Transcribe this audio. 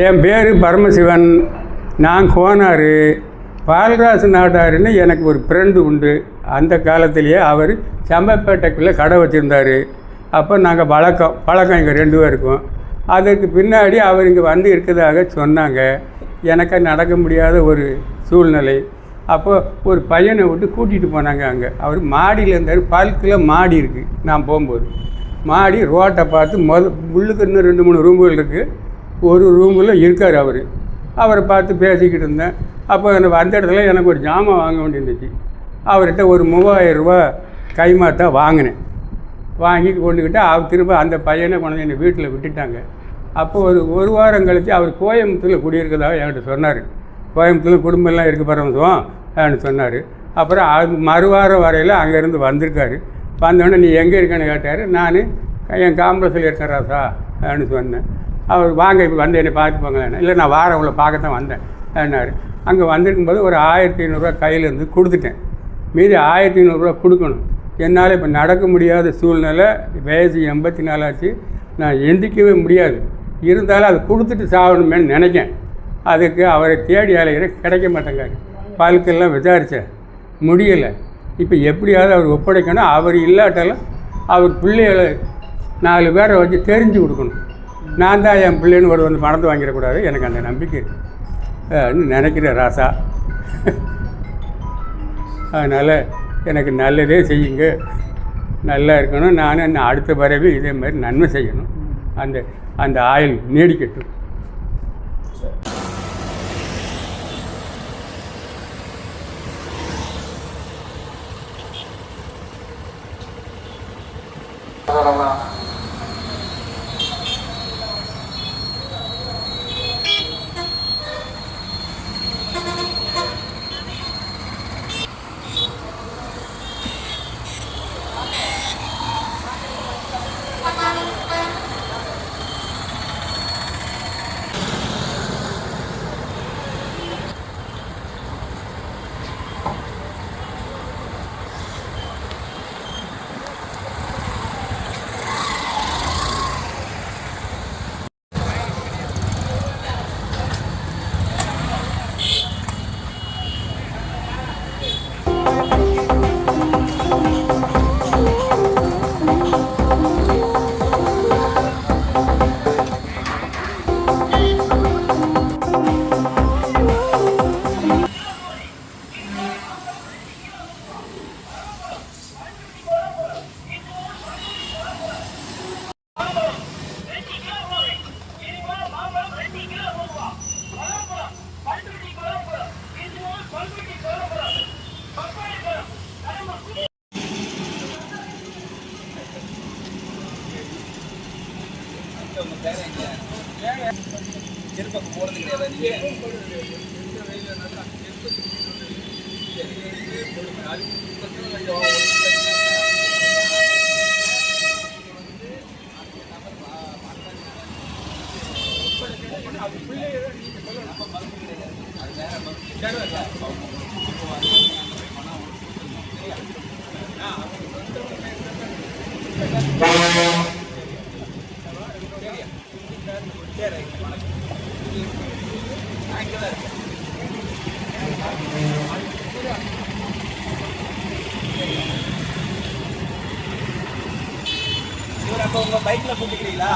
என் பேர் பரமசிவன். நான் கோனார். பால்ராசு நாட்டாருன்னு எனக்கு ஒரு ஃப்ரெண்டு உண்டு. அந்த காலத்திலேயே அவர் செம்பப்பேட்டைக்குள்ளே கடை வச்சுருந்தார். அப்போ நாங்கள் பழக்கம் எங்கள் 2 பேருக்கும். அதுக்கு பின்னாடி அவர் இங்கே வந்து இருக்கிறதாக சொன்னாங்க. எனக்கு நடக்க முடியாத ஒரு சூழ்நிலை. அப்போது ஒரு பையனை விட்டு கூட்டிகிட்டு போனாங்க. அங்கே அவர் மாடியில் இருந்தார். பல்கில் மாடி இருக்குது. நான் போகும்போது மாடி ரோட்டை பார்த்து உள்ளுக்கு இன்னும் 2-3 ரூம்கள் இருக்குது. ஒரு ரூமில் இருக்கார் அவர். அவரை பார்த்து பேசிக்கிட்டு இருந்தேன். அப்போ எனக்கு அந்த இடத்துல எனக்கு ஒரு ஜாமான் வாங்க வேண்டியிருந்துச்சு. அவர்கிட்ட ஒரு 3000 ரூபா கைமாத்தா வாங்கினேன். வாங்கி கொண்டுக்கிட்டு அவர் திரும்ப அந்த பையனை கொண்டு என்னை வீட்டில் விட்டுட்டாங்க. அப்போ ஒரு வாரம் கழித்து அவர் கோயம்புத்தூரில் குடியிருக்கிறதாக என்கிட்ட சொன்னார். கோயம்புத்தூரில் குடும்பம்லாம் இருக்குது பரமசிவம் அப்படின்னு சொன்னார். அப்புறம் அது மறுவாரம் வரையில் அங்கேருந்து வந்திருக்காரு. வந்தோடனே நீ எங்கே இருக்கேன்னு கேட்டார். நான் என் காம்ப்ளெக்ஸில் இருக்கேன் ராசா அப்படின்னு சொன்னேன். அவர் வாங்க இப்போ வந்து என்னை பார்த்து போங்களேன். இல்லை நான் வாரம் உள்ள பார்க்கத்தான் வந்தேன் அப்படின்னாரு. அங்கே வந்திருக்கும்போது ஒரு 1500 கையிலேருந்து கொடுத்துட்டேன். மீதி 1500 கொடுக்கணும். என்னால் இப்போ நடக்க முடியாத சூழ்நிலை. வயசு 84 ஆச்சு. நான் எந்திரிக்கவே முடியாது. இருந்தாலும் அதை கொடுத்துட்டு சாகணுமேனு நினைக்கேன். அதுக்கு அவரை தேடி அலைகிறேன். கிடைக்க மாட்டேங்காரு. பல்கெல்லாம் விசாரித்தேன், முடியலை. இப்போ எப்படியாவது அவர் ஒப்படைக்கணும். அவர் இல்லாட்டாலும் அவர் பிள்ளைகளை 4 பேரை வச்சு தெரிஞ்சு கொடுக்கணும். நான் தான் என் பிள்ளைன்னு ஒரு வந்து பணத்தை வாங்கிடக்கூடாது. எனக்கு அந்த நம்பிக்கை நினைக்கிறேன் ராசா. அதனால் எனக்கு நல்லதே செய்யுங்க. நல்லா இருக்கணும். நான் என்ன அடுத்த பிறவி இதே மாதிரி நன்மை செய்யணும். அந்த ஆயுள் நீடிக்கட்டும். செருப்பக்கு போகிறது கிடையாது. இவர் அப்போ உங்கள் பைக்கில் கூட்டிக்கிறீங்களா?